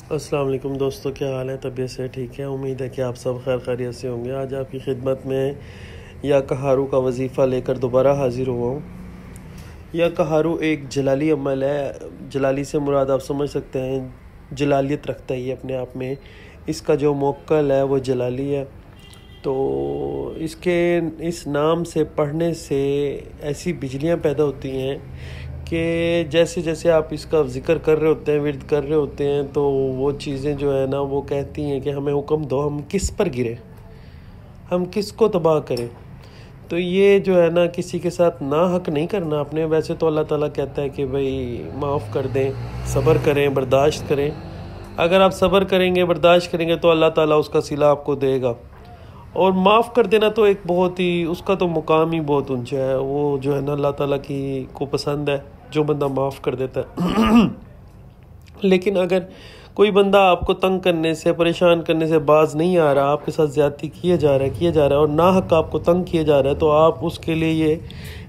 अस्सलाम वालेकुम दोस्तों, क्या हाल है? तबीयत से ठीक है? उम्मीद है कि आप सब खैर खैरियत से होंगे। आज आपकी खिदमत में या कहारू का वजीफ़ा लेकर दोबारा हाज़िर हुआ हूँ। या कहारू एक जलाली अमल है। जलाली से मुराद आप समझ सकते हैं, जलालियत रखता है ये अपने आप में। इसका जो मोक्कल है वो जलाली है। तो इसके इस नाम से पढ़ने से ऐसी बिजलियाँ पैदा होती हैं कि जैसे जैसे आप इसका ज़िक्र कर रहे होते हैं, विर्द कर रहे होते हैं, तो वो चीज़ें जो है ना वो कहती हैं कि हमें हुक्म दो, हम किस पर गिरे, हम किसको तबाह करें। तो ये जो है ना किसी के साथ ना हक नहीं करना आपने। वैसे तो अल्लाह ताला कहता है कि भाई माफ़ कर दें, सब्र करें, बर्दाश्त करें। अगर आप सब्र करेंगे, बर्दाश्त करेंगे तो अल्लाह ताला उसका सिला आपको देगा। और माफ़ कर देना तो एक बहुत ही, उसका तो मुकाम ही बहुत ऊंचा है। वो जो है ना अल्लाह ताला की को पसंद है जो बंदा माफ़ कर देता है। लेकिन अगर कोई बंदा आपको तंग करने से, परेशान करने से बाज नहीं आ रहा, आपके साथ ज़्यादती किए जा रहा है और ना हक आपको तंग किए जा रहा है, तो आप उसके लिए ये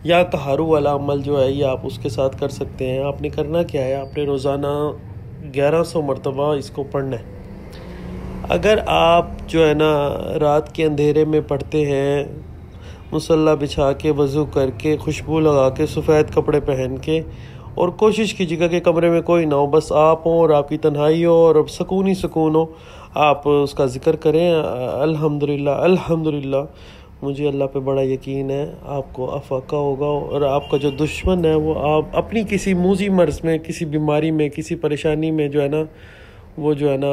या कहारू वाला अमल जो है ये आप उसके साथ कर सकते हैं। आपने करना क्या है, आपने रोज़ाना 1100 मरतबा इसको पढ़ना है। अगर आप जो है ना रात के अंधेरे में पढ़ते हैं, मुसल्ला बिछा के, वज़ू करके, खुशबू लगा के, सफ़ेद कपड़े पहन के, और कोशिश कीजिएगा कि कमरे में कोई ना हो, बस आप हो और आपकी तन्हाई हो और अब सुकून ही सुकून हो। आप उसका ज़िक्र करें, अल्हम्दुलिल्लाह अल्हम्दुलिल्लाह। मुझे अल्लाह पे बड़ा यकीन है आपको अफ़ाका होगा। और आपका जो दुश्मन है वो आप अपनी किसी मूजी मर्ज़ में, किसी बीमारी में, किसी परेशानी में जो है ना वो जो है ना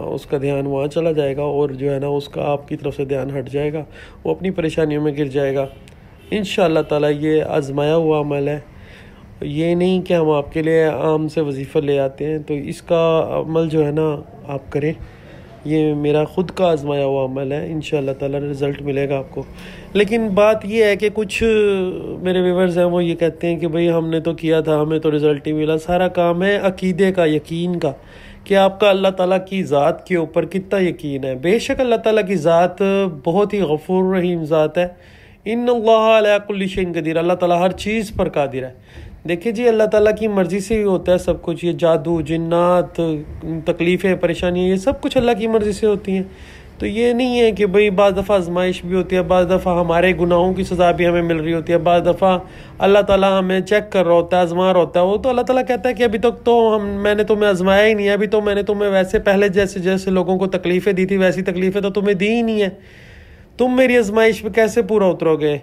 उसका ध्यान वहाँ चला जाएगा और जो है ना उसका आपकी तरफ से ध्यान हट जाएगा, वो अपनी परेशानियों में गिर जाएगा इंशाअल्लाह ताला। ये आजमाया हुआ अमल है, ये नहीं कि हम आपके लिए आम से वजीफ़ा ले आते हैं। तो इसका अमल जो है ना आप करें, ये मेरा ख़ुद का आजमाया हुआ अमल है। इंशाअल्लाह ताला रिज़ल्ट मिलेगा आपको। लेकिन बात ये है कि कुछ मेरे व्यूअर्स हैं वो ये कहते हैं कि भाई हमने तो किया था, हमें तो रिज़ल्ट ही मिला। सारा काम है अकीदे का, यकीन का, कि आपका अल्लाह ताला की ज़ात के ऊपर कितना यकीन है। बेशक अल्लाह ताला की ज़ात बहुत ही गफूर रहीम ज़ात है। इन्नल्लाह अला कुल्ली शैइन कदीर, अल्लाह ताला हर चीज़ पर कादिर है। देखिए जी, अल्लाह ताला की मर्ज़ी से ही होता है सब कुछ। ये जादू, जिन्नात, तकलीफ़ें, परेशानियाँ, ये सब कुछ अल्लाह की मर्ज़ी से होती हैं। तो ये नहीं है कि भाई बाज़ दफ़ा आजमाइश भी होती है, बाज़ दफ़ा हमारे गुनाहों की सज़ा भी हमें मिल रही होती है, बाज़ दफ़ा अल्लाह ताला हमें चेक कर रहा होता है, आज़मा रहा होता है। वो तो अल्लाह ताला कहता है कि अभी तक तो मैंने तुम्हें आज़माया ही नहीं है, अभी तो मैंने तुम्हें वैसे पहले जैसे जैसे लोगों को तकलीफ़ें दी थी वैसी तकलीफ़ें तो तुम्हें दी ही नहीं है। तुम मेरी आजमाइश पे कैसे पूरा उतरोगे?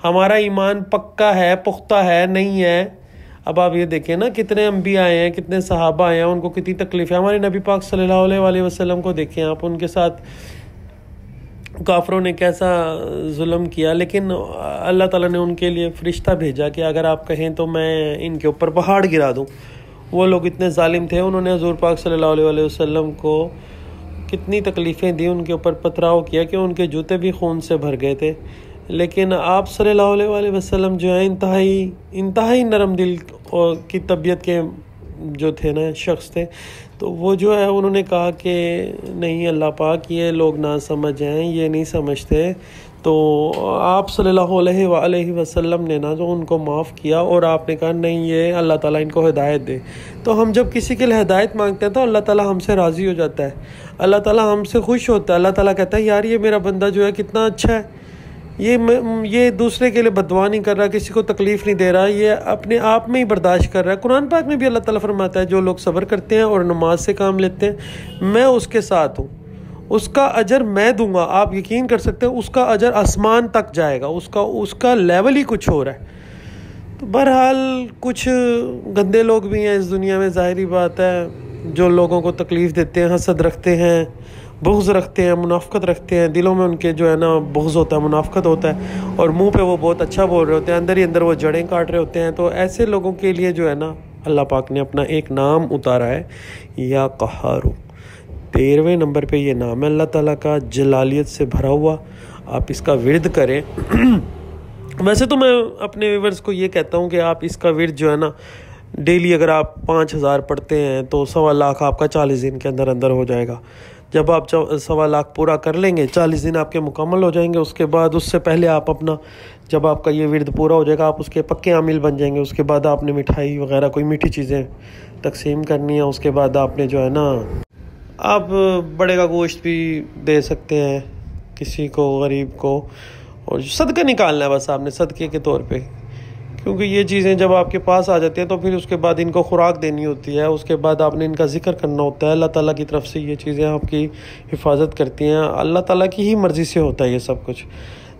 हमारा ईमान पक्का है, पुख्ता है, नहीं है। अब आप ये देखें ना, कितने अंबिया आए हैं, कितने सहाबा आए हैं, उनको कितनी तकलीफ़ें। हमारे नबी पाक सल्लल्लाहु अलैहि वसल्लम को देखें आप, उनके साथ काफरों ने कैसा जुल्म किया, लेकिन अल्लाह ताला ने उनके लिए फ़रिश्ता भेजा कि अगर आप कहें तो मैं इनके ऊपर पहाड़ गिरा दूं। वो लोग इतने जालिम थे, उन्होंने हुज़ूर पाक सल्लल्लाहु अलैहि वसल्लम को कितनी तकलीफ़ें दी, उनके ऊपर पथराव किया कि उनके जूते भी खून से भर गए थे। लेकिन आप सल्लल्लाहु अलैहि वसल्लम जो है इंतहाई नरम दिल की तबीयत के जो थे ना शख्स थे। तो वो जो है उन्होंने कहा कि नहीं अल्लाह पाक, ये लोग ना समझ हैं, ये नहीं समझते। तो आप सल्लल्लाहु अलैहि वसल्लम ने ना जो उनको माफ़ किया और आपने कहा नहीं, ये अल्लाह ताला इनको हिदायत दे। तो हम जब किसी के लिए हिदायत मांगते हैं तो अल्लाह ताला हमसे राज़ी हो जाता है, अल्लाह ताला हमसे खुश होता है। अल्लाह ताला कहता है यार ये मेरा बंदा जो है कितना अच्छा है, ये दूसरे के लिए बददुआ नहीं कर रहा, किसी को तकलीफ़ नहीं दे रहा, ये अपने आप में ही बर्दाश्त कर रहा है। कुरान पाक में भी अल्लाह ताला फरमाता है जो लोग सब्र करते हैं और नमाज से काम लेते हैं मैं उसके साथ हूँ, उसका अजर मैं दूंगा। आप यकीन कर सकते हो उसका अजर आसमान तक जाएगा, उसका लेवल ही कुछ हो रहा है। तो बहरहाल कुछ गंदे लोग भी हैं इस दुनिया में, ज़ाहिरी बात है, जो लोगों को तकलीफ़ देते हैं, हसद रखते हैं, बुग़्ज़ रखते हैं, मुनाफ़क़त रखते हैं। दिलों में उनके जो है ना बुग़्ज़ होता है, मुनाफ़क़त होता है, और मुंह पे वो बहुत अच्छा बोल रहे होते हैं, अंदर ही अंदर वो जड़ें काट रहे होते हैं। तो ऐसे लोगों के लिए जो है ना अल्लाह पाक ने अपना एक नाम उतारा है, या कहारू। 13वें नंबर पे ये नाम है अल्लाह ताला का, जलालियत से भरा हुआ। आप इसका विर्द करें। वैसे तो मैं अपने व्यूअर्स को ये कहता हूँ कि आप इसका विर्द जो है ना डेली अगर आप 5000 पढ़ते हैं तो 1.25 लाख आपका 40 दिन के अंदर अंदर हो जाएगा। जब आप 1.25 लाख पूरा कर लेंगे, 40 दिन आपके मुकम्मल हो जाएंगे, उसके बाद उससे पहले आप अपना, जब आपका ये विर्द पूरा हो जाएगा आप उसके पक्के आमिल बन जाएंगे। उसके बाद आपने मिठाई वगैरह कोई मीठी चीज़ें तकसीम करनी है। उसके बाद आपने जो है ना आप बड़े का गोश्त भी दे सकते हैं किसी को, गरीब को, और सदका निकालना है बस आपने सदके के तौर पे, क्योंकि ये चीज़ें जब आपके पास आ जाती हैं तो फिर उसके बाद इनको खुराक देनी होती है, उसके बाद आपने इनका जिक्र करना होता है। अल्लाह ताला की तरफ से ये चीज़ें आपकी हिफाजत करती हैं, अल्लाह ताला की ही मर्ज़ी से होता है ये सब कुछ।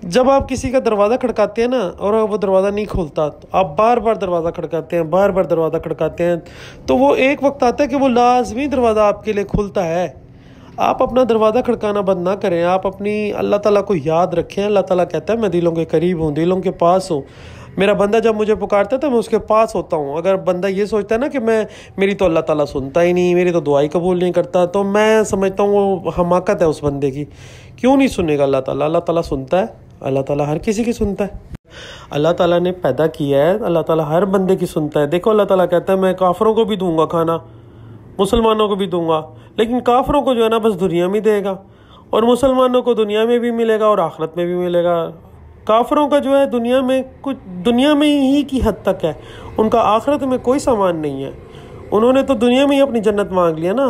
जब आप किसी का दरवाज़ा खड़काते हैं ना और वो दरवाज़ा नहीं खुलता, तो आप बार बार दरवाज़ा खड़काते हैं, बार बार दरवाज़ा खड़काते हैं, तो वो एक वक्त आता है कि वो लाजमी दरवाज़ा आपके लिए खुलता है। आप अपना दरवाज़ा खड़काना बंद ना करें, आप अपनी अल्लाह ताला को याद रखें। अल्लाह ताला कहता है मैं दिलों के करीब हूँ, दिलों के पास हूँ। मेरा बंदा जब मुझे पुकारता है तो मैं उसके पास होता हूँ। अगर बंदा ये सोचता है ना कि मेरी तो अल्लाह ताला सुनता ही नहीं, मेरी तो दुआई कबूल नहीं करता, तो मैं समझता हूँ वो हमाकत है उस बंदे की। क्यों नहीं सुनेगा अल्लाह ताला? अल्लाह ताला सुनता है, अल्लाह ताला हर किसी की सुनता है। अल्लाह ताला ने पैदा किया है, अल्लाह ताला हर बंदे की सुनता है। देखो अल्लाह ताला कहता है मैं काफिरों को भी दूंगा खाना, मुसलमानों को भी दूंगा, लेकिन काफिरों को जो है ना बस दुनिया में देगा, और मुसलमानों को दुनिया में भी मिलेगा और आखिरत में भी मिलेगा। काफिरों का जो है दुनिया में कुछ, दुनिया में ही की हद तक है, उनका आखिरत में कोई सामान नहीं है। उन्होंने तो दुनिया में ही अपनी जन्नत मांग लिया ना।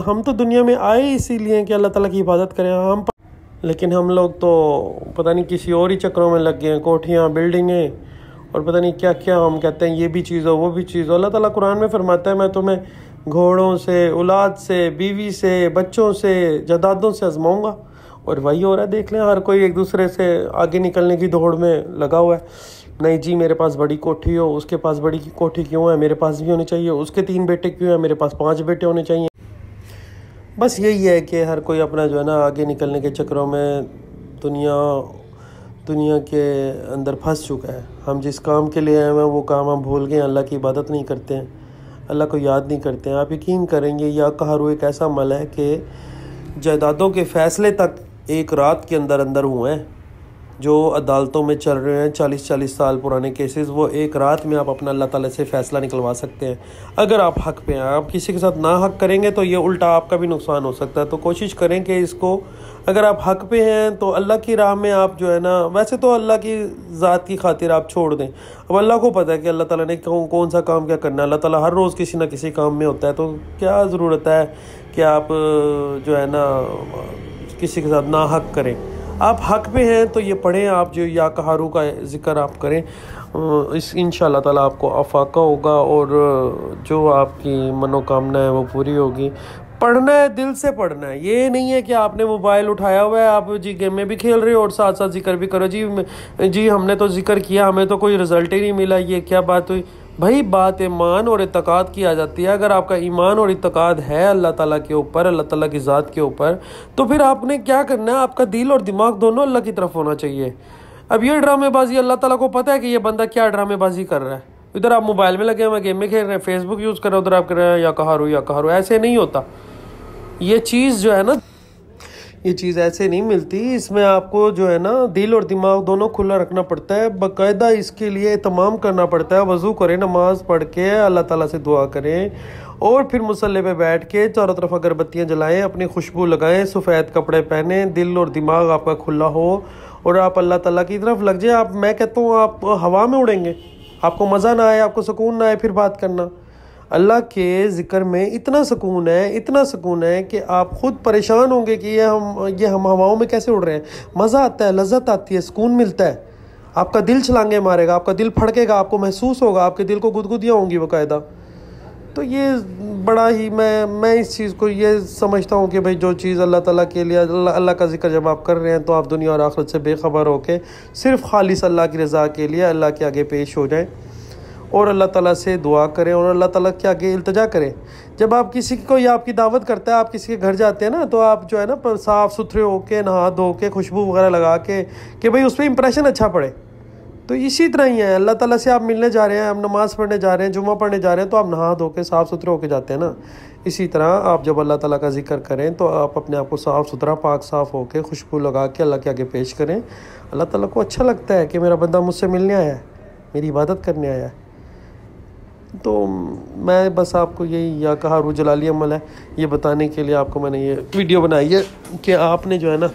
हम तो दुनिया में आए इसीलिए कि अल्लाह ताला की इबादत करें लेकिन हम लोग तो पता नहीं किसी और ही चक्रों में लग गए हैं, कोठियाँ, बिल्डिंगें और पता नहीं क्या क्या। हम कहते हैं ये भी चीज़ हो, वो भी चीज़ हो। अल्लाह ताला कुरान में फरमाता है मैं तुम्हें घोड़ों से, औलाद से, बीवी से, बच्चों से, जायदादों से आजमाऊंगा। और वही हो रहा है, देख लें, हर कोई एक दूसरे से आगे निकलने की दौड़ में लगा हुआ है। नहीं जी मेरे पास बड़ी कोठी हो, उसके पास बड़ी कोठी क्यों है, मेरे पास भी होनी चाहिए। उसके 3 बेटे क्यों हैं, मेरे पास 5 बेटे होने चाहिए। बस यही है कि हर कोई अपना जो है ना आगे निकलने के चक्करों में दुनिया के अंदर फंस चुका है। हम जिस काम के लिए आए हैं वो काम हम भूल गए, अल्लाह की इबादत नहीं करते हैं, अल्लाह को याद नहीं करते हैं। आप यकीन करेंगे या कहारू एक ऐसा अमल है कि जायदादों के फ़ैसले तक एक रात के अंदर अंदर हुए हैं। जो अदालतों में चल रहे हैं 40-40 साल पुराने केसेस, वो एक रात में आप अपना अल्लाह ताला से फ़ैसला निकलवा सकते हैं अगर आप हक़ पे हैं। आप किसी के साथ ना हक़ करेंगे तो ये उल्टा आपका भी नुकसान हो सकता है। तो कोशिश करें कि इसको, अगर आप हक़ पे हैं तो अल्लाह की राह में आप जो है ना, वैसे तो अल्लाह की ज़ात की खातिर आप छोड़ दें। अब अल्लाह को पता है कि अल्लाह ताला ने कौन सा काम क्या करना है। अल्लाह ताला हर रोज़ किसी ना किसी काम में होता है, तो क्या ज़रूरत है कि आप जो है ना किसी के साथ ना हक़ करें। आप हक़ पे हैं तो ये पढ़ें, आप जो या कहारू का ज़िक्र आप करें, इस इंशाअल्लाह ताला आपको अफाका होगा और जो आपकी मनोकामना है वो पूरी होगी। पढ़ना है, दिल से पढ़ना है। ये नहीं है कि आपने मोबाइल उठाया हुआ है, आप जी गेम में भी खेल रहे हो और साथ साथ जिक्र भी करो। जी हमने तो जिक्र किया, हमें तो कोई रिज़ल्ट ही नहीं मिला, ये क्या बात हुई भाई? बात ईमान और इत्तेकाद की आ जाती है। अगर आपका ईमान और इत्तेकाद है अल्लाह ताला के ऊपर, अल्लाह ताला की ज़ात के ऊपर, तो फिर आपने क्या करना है, आपका दिल और दिमाग दोनों अल्लाह की तरफ होना चाहिए। अब ये ड्रामेबाजी, अल्लाह ताला को पता है कि ये बंदा क्या ड्रामेबाजी कर रहा है। इधर आप मोबाइल में लगे हुए गेम में खेल रहे हैं, फेसबुक यूज़ कर रहे हैं, उधर आप कर रहे हैं या कहारू। ऐसे नहीं होता। ये चीज़ जो है ना, ये चीज़ ऐसे नहीं मिलती। इसमें आपको जो है ना दिल और दिमाग दोनों खुला रखना पड़ता है, बाकायदा इसके लिए एहतमाम करना पड़ता है। वज़ू करें, नमाज़ पढ़ के अल्लाह ताला से दुआ करें और फिर मुसल्ले पे बैठ के चारों तरफ अगरबत्तियाँ जलाएं, अपनी खुशबू लगाएं, सफ़ेद कपड़े पहने, दिल और दिमाग आपका खुला हो और आप अल्लाह ताला की तरफ लग जाए। मैं कहता हूँ आप हवा में उड़ेंगे, आपको मज़ा ना आए, आपको सुकून ना आए, फिर बात करना। अल्लाह के ज़िक्र में इतना सुकून है कि आप ख़ुद परेशान होंगे कि ये हम हवाओं में कैसे उड़ रहे हैं। मज़ा आता है, लज्जत आती है, सुकून मिलता है। आपका दिल छलांगे मारेगा, आपका दिल फड़केगा, आपको महसूस होगा, आपके दिल को गुदगुदियाँ होंगी बाकायदा। तो ये बड़ा ही मैं इस चीज़ को ये समझता हूँ कि भाई जो चीज़ अल्लाह ताला के लिए, अल्लाह का ज़िक्र जब आप कर रहे हैं तो आप दुनिया और आखिरत से बेखबर होके सिर्फ़ खालिस अल्लाह की रज़ा के लिए अल्लाह के आगे पेश हो जाएं और अल्लाह ताला से दुआ करें और अल्लाह ताला के आगे इल्तिजा करें। जब आप किसी को या आपकी दावत करता है, आप किसी के घर जाते हैं ना, तो आप जो है ना साफ़ सुथरे होके, नहा धो के, खुशबू वगैरह लगा के कि भाई उस पर इंप्रेशन अच्छा पड़े। तो इसी तरह ही है, अल्लाह ताला से आप मिलने जा रहे हैं, आप नमाज़ पढ़ने जा रहे हैं, जुम्मा पढ़ने जा रहे हैं, तो आप नहा धो के साफ़ सुथरे होके जाते हैं ना। इसी तरह आप जब अल्लाह ताला का ज़िक्र करें तो आप अपने आप को साफ़ सुथरा, पाक साफ़ होके, खुशबू लगा के अल्लाह के आगे पेश करें। अल्लाह ताला को अच्छा लगता है कि मेरा बंदा मुझसे मिलने आया है, मेरी इबादत करने आया है। तो मैं बस आपको यही या कहारू जलाली अमल है ये बताने के लिए आपको मैंने ये वीडियो बनाई है कि आपने जो है ना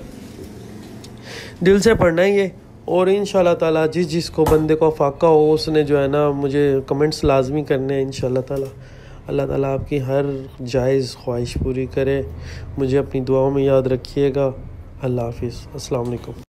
दिल से पढ़ना है ये। और इंशाल्लाह ताला जिसको बंदे को फाका हो उसने जो है ना मुझे कमेंट्स लाजमी करने हैं इंशाल्लाह ताला। अल्लाह ताला आपकी हर जायज़ ख्वाहिश पूरी करे। मुझे अपनी दुआओं में याद रखिएगा। अल्लाह हाफिज़। अस्सलाम वालेकुम।